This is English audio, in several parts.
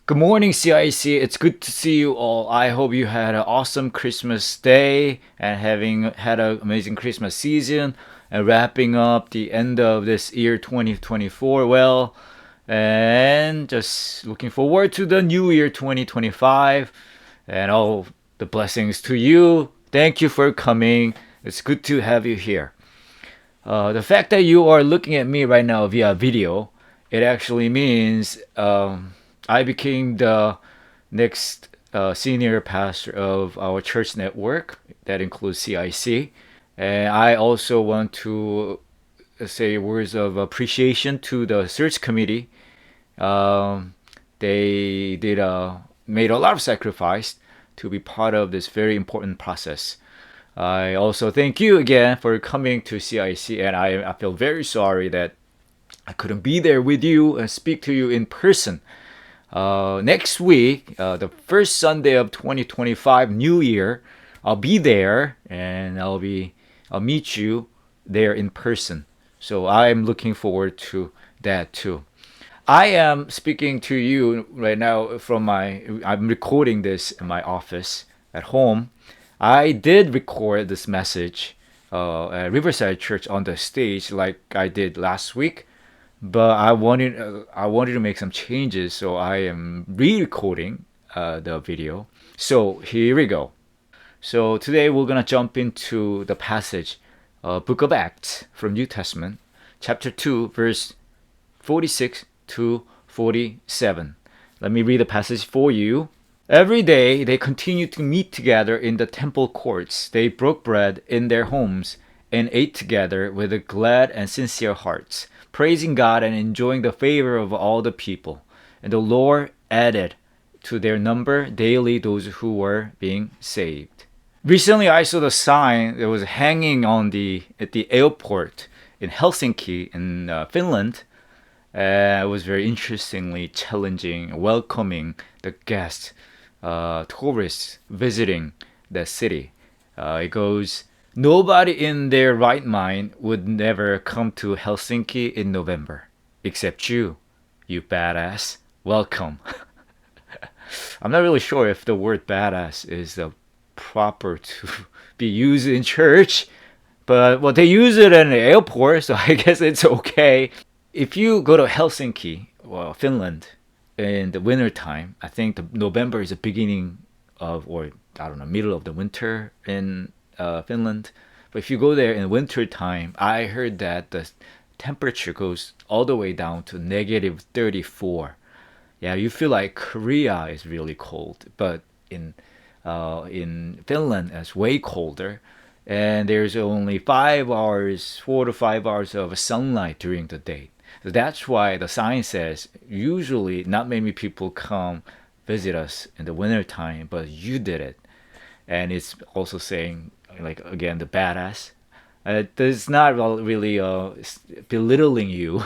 Good morning, CIC. It's good to see you all. I hope you had an awesome Christmas day and having had an amazing Christmas season and wrapping up the end of this year 2024 well. And just looking forward to the new year 2025 and all the blessings to you. Thank you for coming. It's good to have you here. The fact that you are looking at me right now via video, it actually means I became the next senior pastor of our church network that includes CIC. And I also want to say words of appreciation to the search committee. Um, they did made a lot of sacrifice to be part of this very important process. I also thank you again for coming to CIC, and I feel very sorry that I couldn't be there with you and speak to you in person. Next week, the first Sunday of 2025, New Year, I'll be there and I'll meet you there in person. So I'm looking forward to that too. I am speaking to you right now I'm recording this in my office at home. I did record this message at Riverside Church on the stage like I did last week, but I wanted to make some changes, so I am re-recording the video. So here we go. So today we're gonna jump into the passage, Book of Acts from New Testament, chapter 2, verse 46 to 47. Let me read the passage for you. Every day they continued to meet together in the temple courts. They broke bread in their homes and ate together with glad and sincere hearts, praising God and enjoying the favor of all the people. And the Lord added to their number daily those who were being saved. Recently, I saw the sign that was hanging at the airport in Helsinki in Finland. It was very interestingly challenging, welcoming the guests, tourists visiting the city. It goes, nobody in their right mind would never come to Helsinki in November, except you, you badass. Welcome. I'm not really sure if the word badass is proper to be used in church, but well, they use it in the airport, so I guess it's okay. If you go to Helsinki, well, Finland, in the winter time, I think the November is the beginning of, or I don't know, middle of the winter in Finland. But if you go there in winter time, I heard that the temperature goes all the way down to negative 34. Yeah, you feel like Korea is really cold, but in Finland it's way colder, and there's only 5 hours, 4 to 5 hours of sunlight during the day. So that's why the sign says usually not many people come visit us in the winter time, but you did it. And it's also saying, like, again, the badass. It's not really belittling you.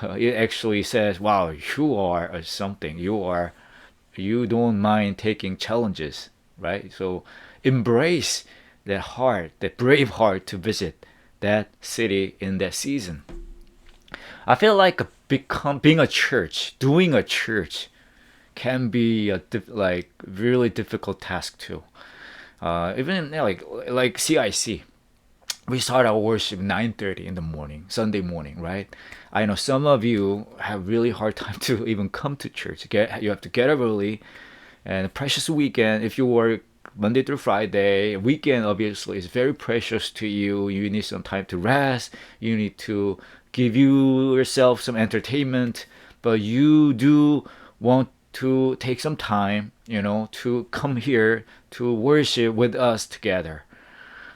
It actually says, wow, you are something. You don't mind taking challenges, right? So embrace that heart, that brave heart to visit that city in that season. I feel like being a church, doing a church, can be like really difficult task too. Even like CIC, we start our worship 9:30 in the morning, Sunday morning, right? I know some of you have really hard time to even come to church. You have to get up early, and a precious weekend. If you work Monday through Friday, weekend obviously is very precious to you. You need some time to rest. You need to give yourself some entertainment, but you do want to take some time, to come here to worship with us together.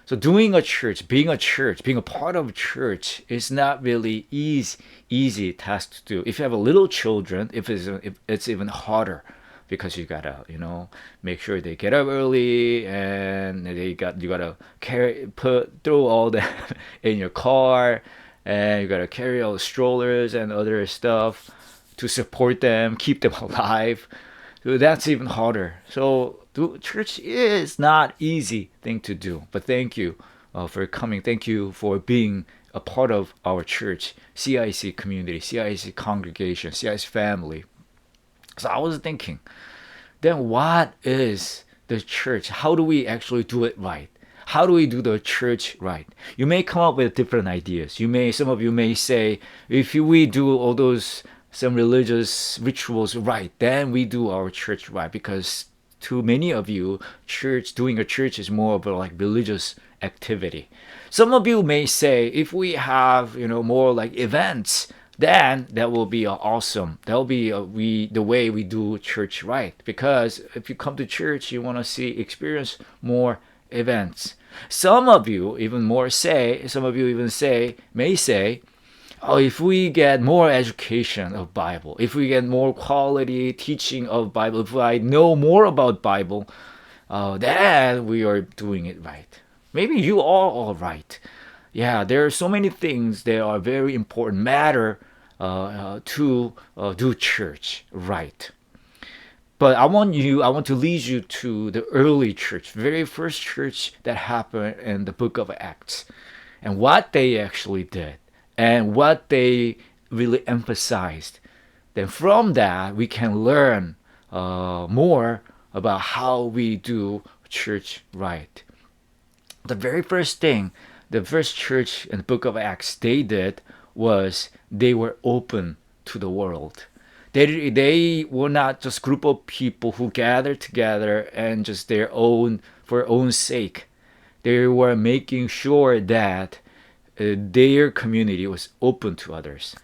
So doing a church, being a part of a church is not really easy task to do. If you have a little children, if it's even harder because you gotta, make sure they get up early and you gotta throw all that in your car, and you gotta carry all the strollers and other stuff to support them, keep them alive. So that's even harder. So church is not easy thing to do. But thank you for coming. Thank you for being a part of our church, CIC community, CIC congregation, CIC family. So I was thinking, then what is the church? How do we actually do it right? How do we do the church right? You may come up with different ideas. Some of you may say, if we do all those some religious rituals right, then we do our church right. Because to many of you, doing a church is more of a like religious activity. Some of you may say, if we have more like events, then that will be awesome. That will be the way we do church right. Because if you come to church, you want to experience more events. Some of you even may say, oh, if we get more education of Bible, if we get more quality teaching of Bible, if I know more about Bible, then we are doing it right. Maybe you are all right. Yeah, there are so many things that are very important matter to do church right. But I want to lead you to the early church, very first church that happened in the book of Acts, and what they actually did, and what they really emphasized. Then from that, we can learn more about how we do church right. The very first thing the first church in the book of Acts they did was they were open to the world. They were not just group of people who gathered together and just for their own sake. They were making sure that their community was open to others.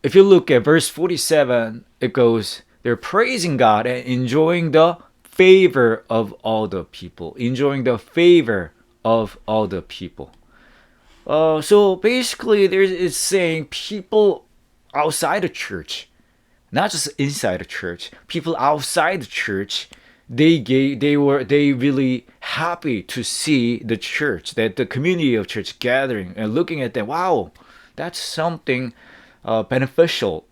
If you look at verse 47, it goes, they're praising God and enjoying the favor of all the people. Enjoying the favor of all the people. So basically, it's saying people outside the church, not just inside the church, people outside the church, they really happy to see the church, that the community of church gathering and looking at them. Wow, that's something beneficial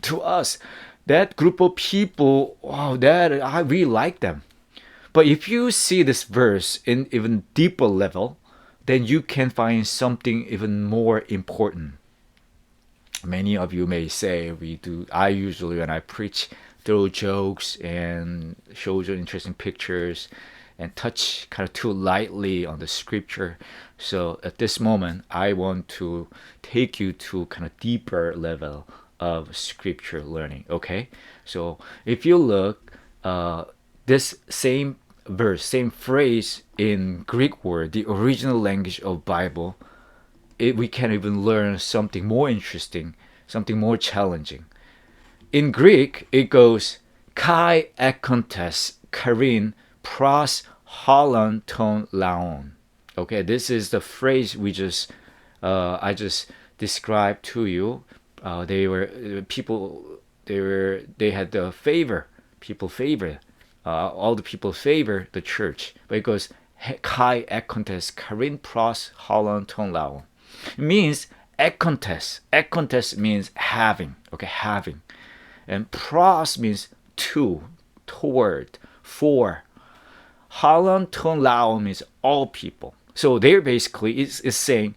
to us. That group of people, wow, that I really like them. But if you see this verse in even deeper level, then you can find something even more important. Many of you may say I usually when I preach throw jokes and show you interesting pictures and touch kind of too lightly on the scripture. So at this moment, I want to take you to kind of deeper level of scripture learning. Okay, so if you look, this same verse, same phrase in Greek word, the original language of Bible, we can even learn something more interesting, something more challenging. In Greek, it goes kai ekontes karin pros holon ton laon. Okay, this is the phrase I just described to you. They had the favor. People favor. All the people favor the church. But it goes kai ekontes karin pros holon ton laon. It means ekontes. Ekontes means having. Okay, having. And pros means to, toward, for. Holon ton laon means all people. So there basically is saying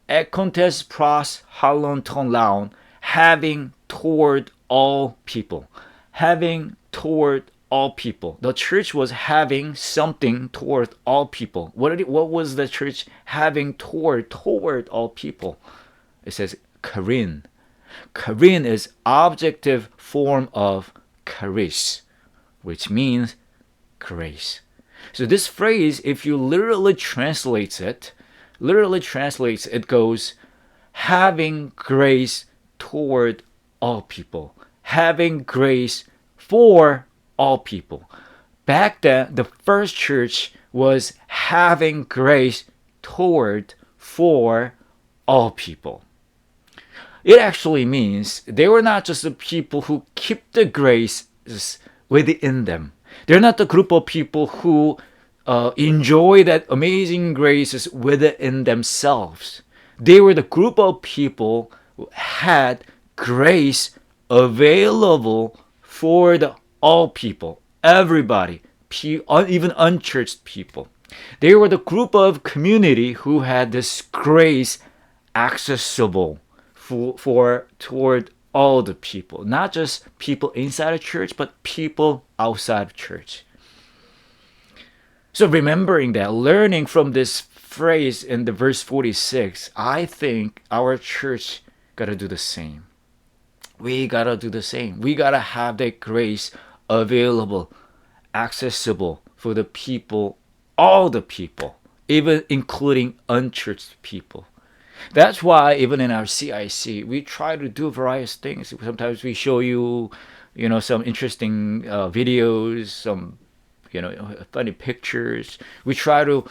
ekontes pros holon ton laon, having toward all people. Having toward all people. The church was having something toward all people. What was the church having toward all people? It says karin. Karin is objective form of charis, which means grace. So this phrase, if you literally translate it, it goes having grace toward all people, having grace for all people. Back then, the first church was having grace for all people. It actually means they were not just the people who keep the grace within them. They're not the group of people who enjoy that amazing graces within themselves. They were the group of people who had grace available for all people, everybody, even unchurched people. They were the group of community who had this grace accessible toward all the people, not just people inside of church, but people outside of church. So remembering that, learning from this phrase in the verse 46, I think our church gotta do the same. We gotta do the same. We gotta have that grace available, accessible for the people, all the people, even including unchurched people. That's why even in our CIC, we try to do various things. Sometimes we show you, some interesting videos, some, funny pictures. We try to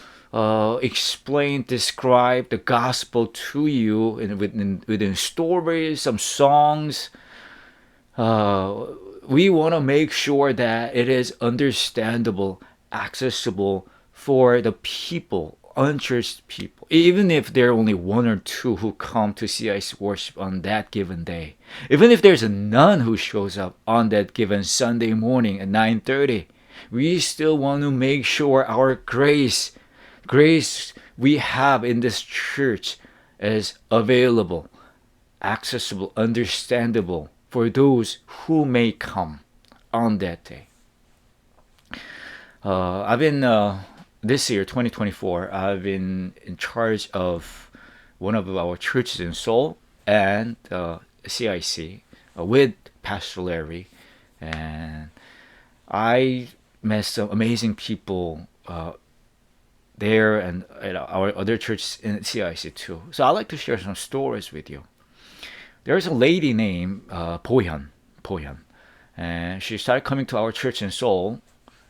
explain, describe the gospel to you within stories, some songs. We want to make sure that it is understandable, accessible for the people, unchurched people, even if there are only one or two who come to CIC worship on that given day, even if there's none who shows up on that given Sunday morning at 9:30, we still want to make sure our grace we have in this church is available, accessible, understandable for those who may come on that day. I've been this year, 2024. I've been in charge of one of our churches in Seoul and CIC with Pastor Larry, and I met some amazing people there and at our other churches in CIC too. So I'd like to share some stories with you. There's a lady named Bohyun, and she started coming to our church in Seoul,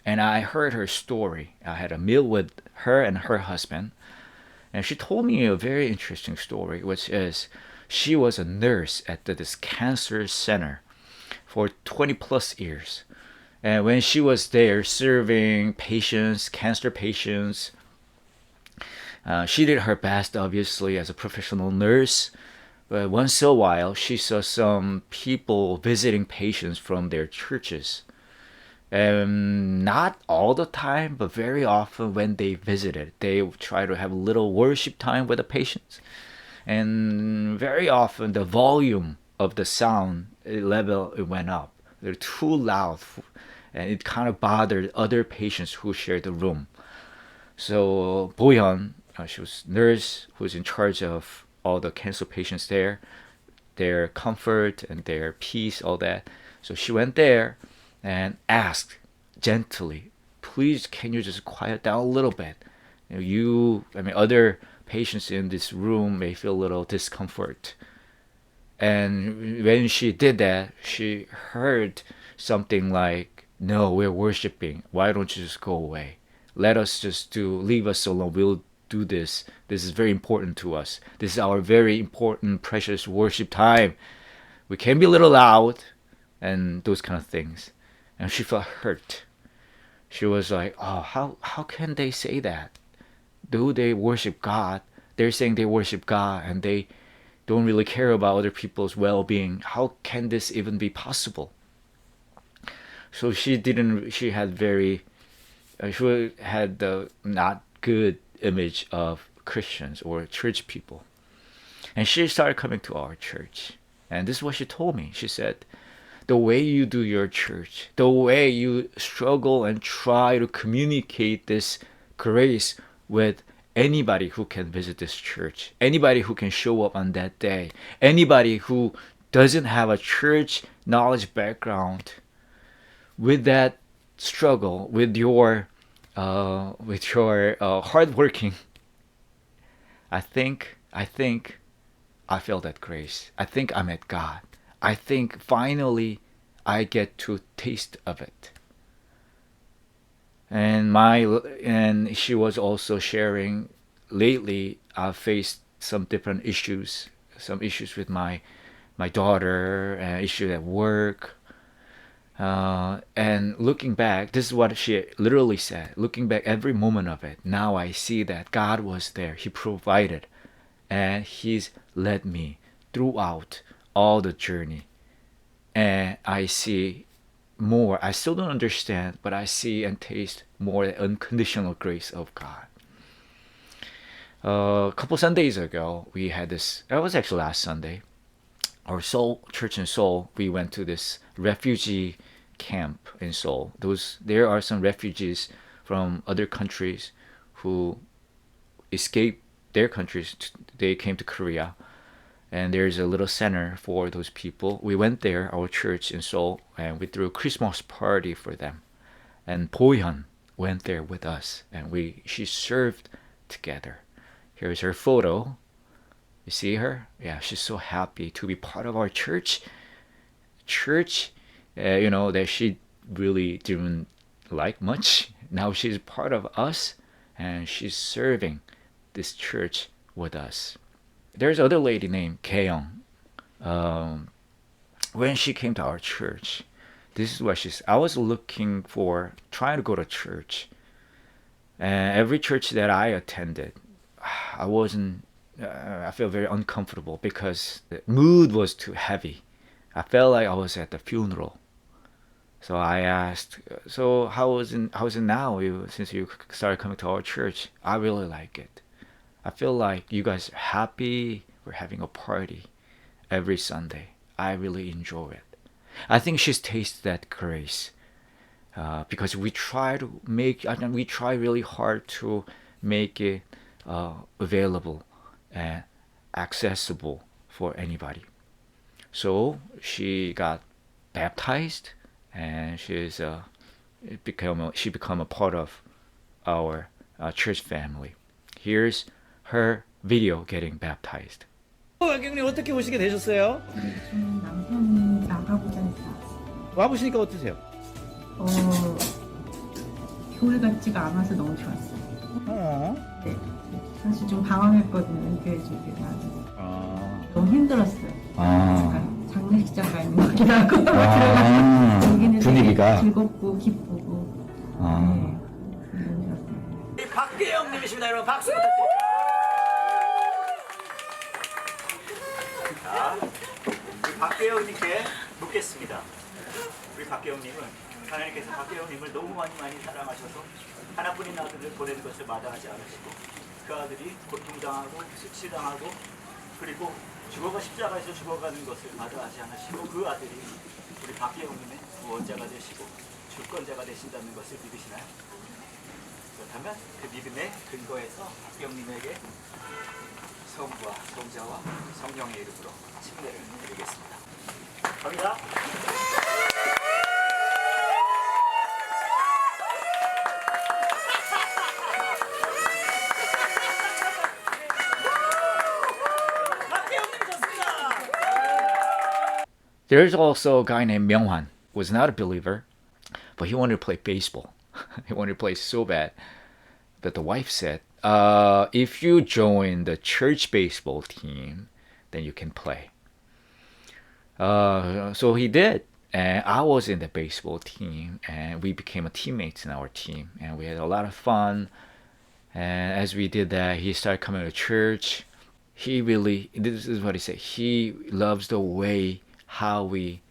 and I heard her story. I had a meal with her and her husband, and she told me a very interesting story, which is she was a nurse at this cancer center for 20 plus years. And when she was there serving patients, cancer patients, she did her best, obviously, as a professional nurse. But once in a while, she saw some people visiting patients from their churches. And not all the time, but very often when they visited, they try to have a little worship time with the patients. And very often, the volume of the sound level it went up. They're too loud, and it kind of bothered other patients who shared the room. So Bohyun, she was nurse who was in charge of all the cancer patients there, their comfort and their peace, all that. So she went there and asked gently, please, can you just quiet down a little bit? Other patients in this room may feel a little discomfort. And when she did that, she heard something like, no, we're worshiping. Why don't you just go away? Let us just leave us alone. We'll do this. This is very important to us. This is our very important, precious worship time. We can be a little loud and those kind of things. And she felt hurt. She was like, oh, how can they say that? Do they worship God? They're saying they worship God and they don't really care about other people's well-being. How can this even be possible? So she had the not good image of Christians or church people. And she started coming to our church. And this is what she told me. She said, the way you do your church, the way you struggle and try to communicate this grace with anybody who can visit this church, anybody who can show up on that day, anybody who doesn't have a church knowledge background, with that struggle, with your hard working, I think I feel that grace. I think I met God. I think finally I get to taste of it. And she was also sharing lately I've faced some different issues, some issues with my daughter, issues at work. And looking back, this is what she literally said. Looking back every moment of it, now I see that God was there. He provided, and He's led me throughout all the journey. And I see more. I still don't understand, but I see and taste more the unconditional grace of God. A couple Sundays ago, we had this. That was actually last Sunday. our Seoul church in Seoul, we went to this refugee camp in Seoul. There are some refugees from other countries who escaped their countries. They came to Korea, and there's a little center for those people. We went there, our church in Seoul, and we threw a Christmas party for them. And Bohyun went there with us, and she served together. Here's her photo. You see her? Yeah, she's so happy to be part of our church. That she really didn't like much. Now she's part of us, and she's serving this church with us. There's other lady named Daejeon. When she came to our church, this is what she's. I was trying to go to church, and every church that I attended, I wasn't. I felt very uncomfortable because the mood was too heavy. I felt like I was at the funeral. So I asked, so how is it now? Since you started coming to our church, I really like it. I feel like you guys are happy. We're having a party every Sunday. I really enjoy it. I think she's tasted that grace because we try really hard to make it available and accessible for anybody. So she got baptized, and she become a part of our church family. Here's her video getting baptized. 형님 어떻게 오시게 되셨어요? 저는 남편이 나가보자 해서 왔어요. 와보시니까 어떠세요? 교회 같지가 않아서 너무 좋았어요. 어. 네. 사실 좀 방황했거든요. 은퇴해 주기가. 아. 너무 힘들었어요. 아. 약간 장례식장 가 있는 거기도 하고 아. 들어가서 여기는 분위기가? 되게 즐겁고 기쁘고. 아. 네. 너무 좋았어요. 박대영님이십니다. 여러분 박수 부탁드립니다. 자, 우리 박대영님께 묻겠습니다. 우리 박대영님은 하나님께서 박대영님을 너무 많이 사랑하셔서 하나뿐인 아들을 보내는 것을 마다하지 않으시고 그 아들이 고통당하고 수치당하고 그리고 십자가에서 죽어가는 것을 마다하지 않으시고 그 아들이 우리 박대영님의 구원자가 되시고 주권자가 되신다는 것을 믿으시나요? 그렇다면 그 믿음의 근거에서 박대영님에게 성부와 성자와 성령의 이름으로 침례를 드리겠습니다. 갑니다. There's also a guy named Myunghwan, was not a believer, but he wanted to play baseball. He wanted to play so bad. But the wife said, if you join the church baseball team, then you can play. So he did. And I was in the baseball team, and we became teammates in our team. And we had a lot of fun. And as we did that, he started coming to church. This is what he said, he loves the way how we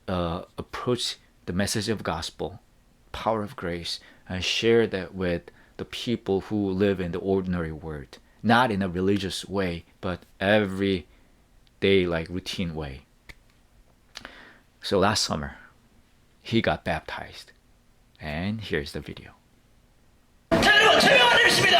approach the message of gospel, power of grace, and share that with the people who live in the ordinary world, not in a religious way, but every day like routine way. So last summer, he got baptized, and here's the video. 자, 여러분 최명환님이십니다.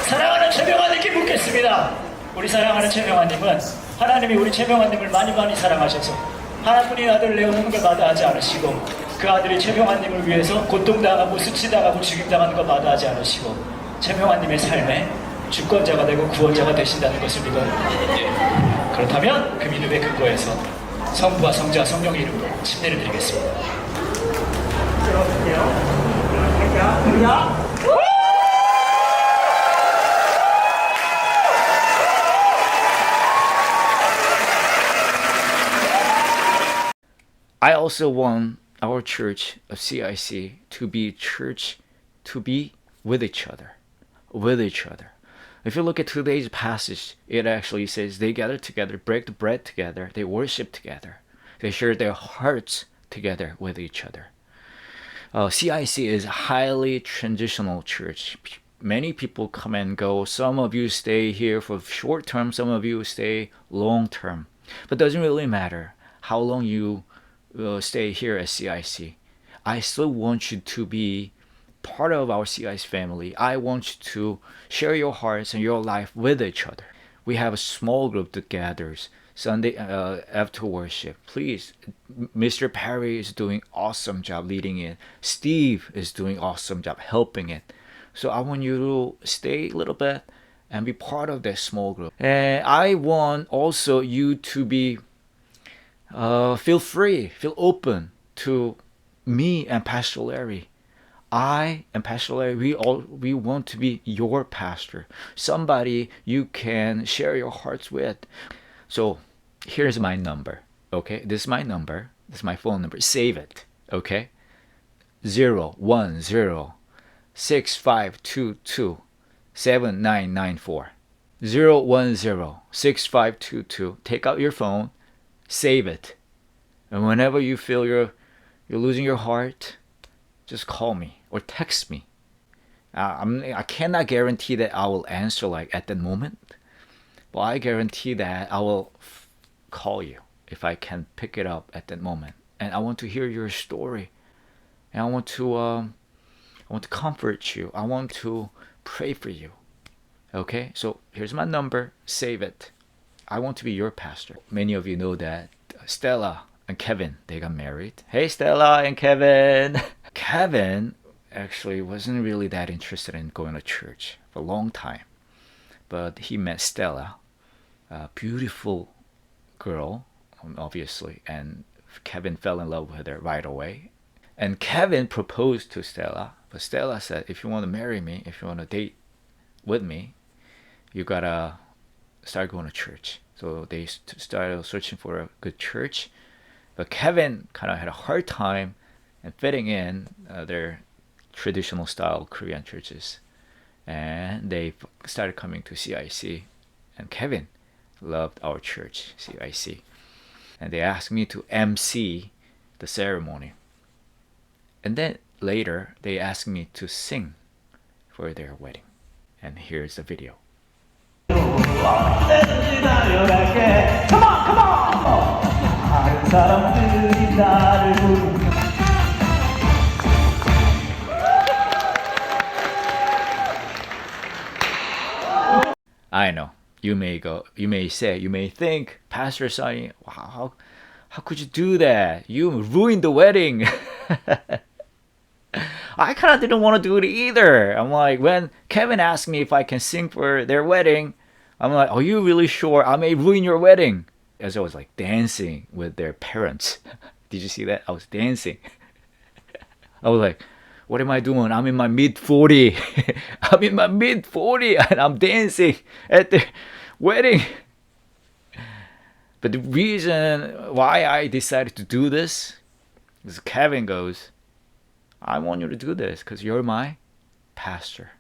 사랑하는 최명환님께 묻겠습니다. 우리 사랑하는 최명환님은 하나님이 우리 최명환님을 많이 사랑하셔서 하나뿐인 아들을 내어놓는 걸 마다하지 않으시고 그 아들이 최명환님을 위해서 고통당하고 수치당하고 죽임당하는 걸 마다하지 않으시고 최명환님의 삶에 주권자가 되고 구원자가 되신다는 것을 믿어요. 그렇다면 그 믿음의 근거에서 성부와 성자와 성령의 이름으로 침례를 드리겠습니다. I also want our church of CIC to be church to be with each other. If you look at today's passage, it actually says they gather together, break the bread together, they worship together, they share their hearts together with each other. CIC is a highly transitional church. many people come and go. Some of you stay here for short term, some of you stay long term. But it doesn't really matter how long you stay here at CIC. I still want you to be part of our CIC family. I want you to share your hearts and your life with each other. We have a small group that gathers Sunday after worship. Please, Mr. Perry is doing awesome job leading it. Steve is doing awesome job helping it. So I want you to stay a little bit and be part of that small group. And I want also you to be feel free, feel open to me and Pastor Larry. I and Pastor Larry, we want to be your pastor, somebody you can share your hearts with. So here's my number. Okay, this is my number. This is my phone number. Save it. Okay, 010-6522-7994. 010-6522. Take out your phone, save it, and whenever you feel you're losing your heart, just call me or text me. I cannot guarantee that I will answer like at that moment, but I guarantee that I will call you if I can pick it up at that moment. And I want to hear your story, and I want to comfort you. I want to pray for you. Okay, so here's my number. Save it. I want to be your pastor. Many of you know that Stella and Kevin, they got married. Hey, Stella and Kevin. Kevin actually wasn't really that interested in going to church for a long time, but he met Stella, a beautiful girl, obviously, and Kevin fell in love with her right away. And Kevin proposed to Stella, but Stella said, if you want to marry me, if you want to date with me, you gotta start going to church. So they started searching for a good church, but Kevin kind of had a hard time and fitting in their traditional style Korean churches, and they started coming to CIC. And Kevin loved our church, CIC, and they asked me to MC the ceremony. And then later they asked me to sing for their wedding. And here's the video. I know. You may think, Pastor Sonny, wow, how could you do that? You ruined the wedding. I kind of didn't want to do it either. I'm like, when Kevin asked me if I can sing for their wedding, I'm like, are you really sure I may ruin your wedding? As I was like dancing with their parents. Did you see that? I was dancing. I was like, what am I doing? I'm in my mid 40. I'm in my mid 40 and I'm dancing at their wedding. But the reason why I decided to do this is Kevin goes, I want you to do this because you're my pastor.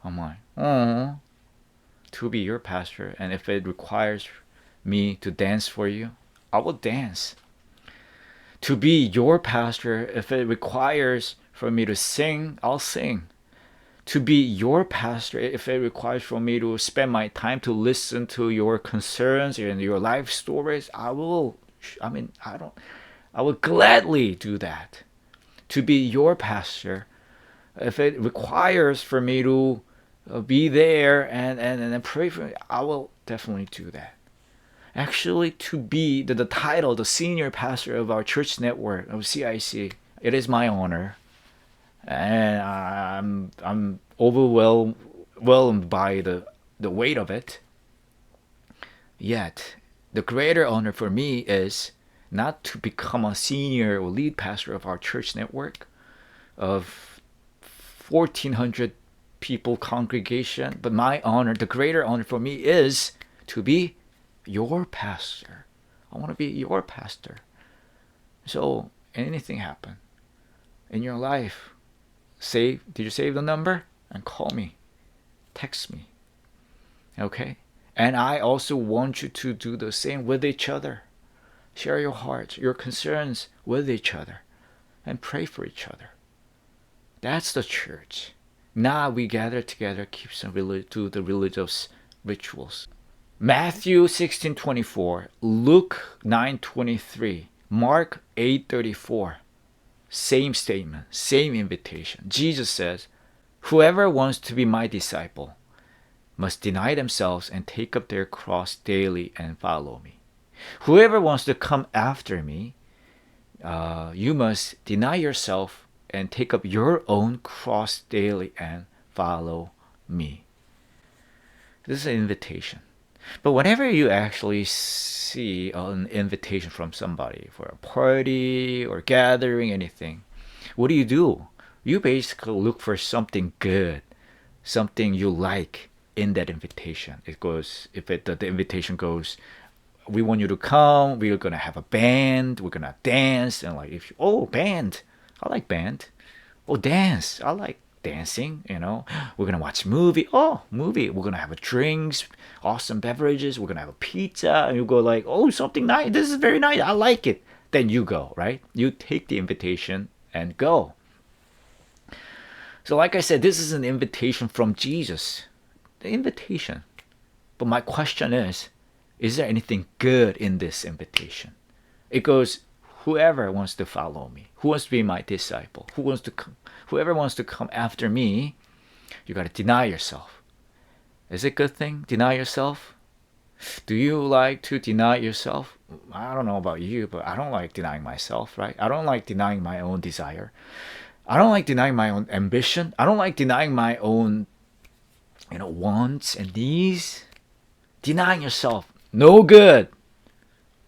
I'm like, oh, to be your pastor. And if it requires me to dance for you, I will dance. To be your pastor, if it requires for me to sing, I'll sing. To be your pastor, if it requires for me to spend my time to listen to your concerns and your life stories, I will gladly do that. To be your pastor, if it requires for me to be there and pray for me, I will definitely do that. Actually, to be the title, the senior pastor of our church network of CIC, it is my honor, and I'm overwhelmed by the weight of it. Yet, the greater honor for me is not to become a senior or lead pastor of our church network of 1,400 people congregation, but my honor, the greater honor for me is to be your pastor. I want to be your pastor. So anything happen in your life, did you save the number? And call me, text me. Okay? And I also want you to do the same with each other. Share your hearts, your concerns with each other, and pray for each other. That's the church. Now we gather together, keep some do the religious rituals. Matthew 16:24, Luke 9:23, Mark 8:34. Same statement, same invitation. Jesus says, "Whoever wants to be my disciple must deny themselves and take up their cross daily and follow me. Whoever wants to come after me, you must deny yourself and take up your own cross daily and follow me." This is an invitation. But whenever you actually see an invitation from somebody for a party or gathering, anything, what do? You basically look for something good, something you like in that invitation. It goes, if the invitation goes, we want you to come, we're going to have a band, we're going to dance, and like, band, I like band. Oh, dance, I like dancing, We're gonna watch movie. Oh, movie. We're gonna have a drinks, awesome beverages. We're gonna have a pizza, and you go like, oh, something nice. This is very nice. I like it. Then you go, right? You take the invitation and go. So, like I said, this is an invitation from Jesus. The invitation. But my question is there anything good in this invitation? It goes, whoever wants to follow me, who wants to be my disciple, whoever wants to come after me, you got to deny yourself. Is it a good thing? Deny yourself? Do you like to deny yourself? I don't know about you, but I don't like denying myself, right? I don't like denying my own desire. I don't like denying my own ambition. I don't like denying my own, wants and needs. Denying yourself, no good.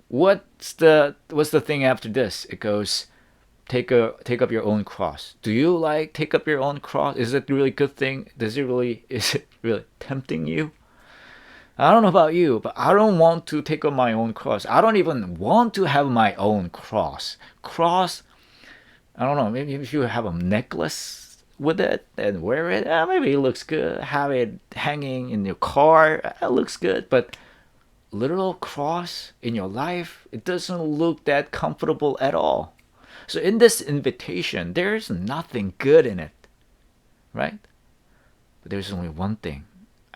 What's the thing after this? It goes, take up your own cross. Do you like take up your own cross? Is it really a good thing? Is it really tempting you? I don't know about you, but I don't want to take up my own cross. I don't even want to have my own cross. Cross, I don't know, maybe if you have a necklace with it and wear it, maybe it looks good. Have it hanging in your car, it looks good. But literal cross in your life, it doesn't look that comfortable at all. So in this invitation, there's nothing good in it, right? But there's only one thing.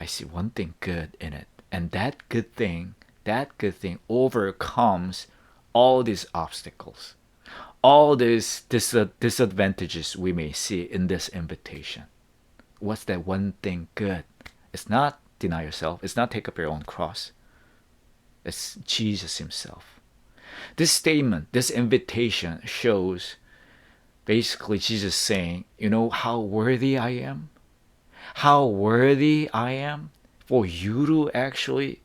I see one thing good in it. And that good thing overcomes all these obstacles, all these disadvantages we may see in this invitation. What's that one thing good? It's not deny yourself. It's not take up your own cross. It's Jesus himself. This statement, this invitation shows basically Jesus saying, how worthy I am? How worthy I am for you to actually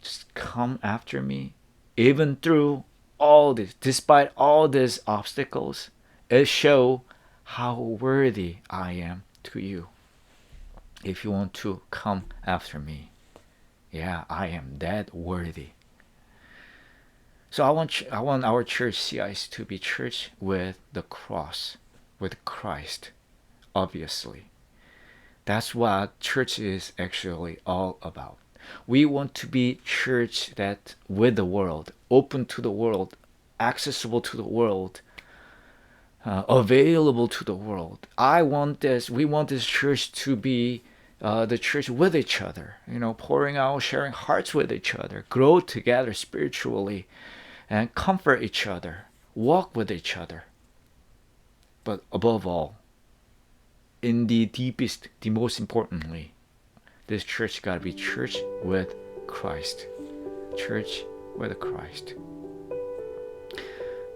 just come after me? Even through all this, despite all these obstacles, it shows how worthy I am to you. If you want to come after me. Yeah, I am that worthy. So I want our church CIC to be church with the cross, with Christ, obviously. That's what church is actually all about. We want to be church that with the world, open to the world, accessible to the world, available to the world. We want this church to be the church with each other, pouring out, sharing hearts with each other, grow together spiritually, and comfort each other, walk with each other. But above all, in the deepest, the most importantly, this church got to be church with Christ. Church with Christ.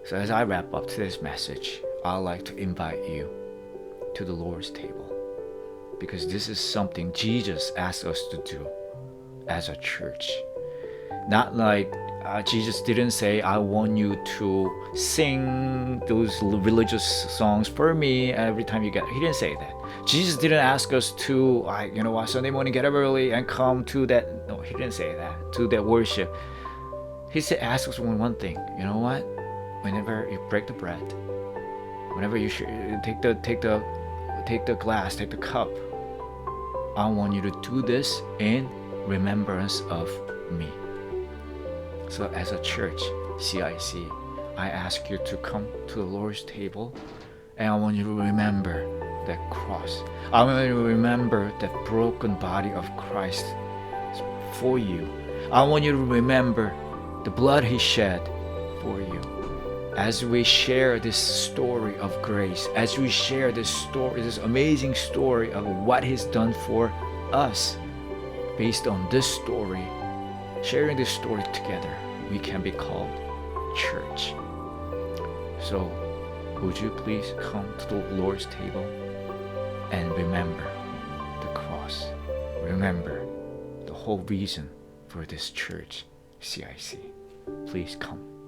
So as I wrap up today's message, I'd like to invite you to the Lord's table. Because this is something Jesus asked us to do as a church. Not like Jesus didn't say, I want you to sing those religious songs for me every time you get. He didn't say that. Jesus didn't ask us to, Sunday morning get up early and come to that. No, he didn't say that, to that worship. He said, ask us one thing. You know what? Whenever you break the bread, whenever you take the glass, take the cup, I want you to do this in remembrance of me. So as a church, CIC, I ask you to come to the Lord's table, and I want you to remember that cross. I want you to remember that broken body of Christ for you. I want you to remember the blood He shed for you. As we share this story of grace, as we share this story, this amazing story of what He's done for us, based on this story, sharing this story together, we can be called church. So, would you please come to the Lord's table and remember the cross? Remember the whole reason for this church, CIC. Please come.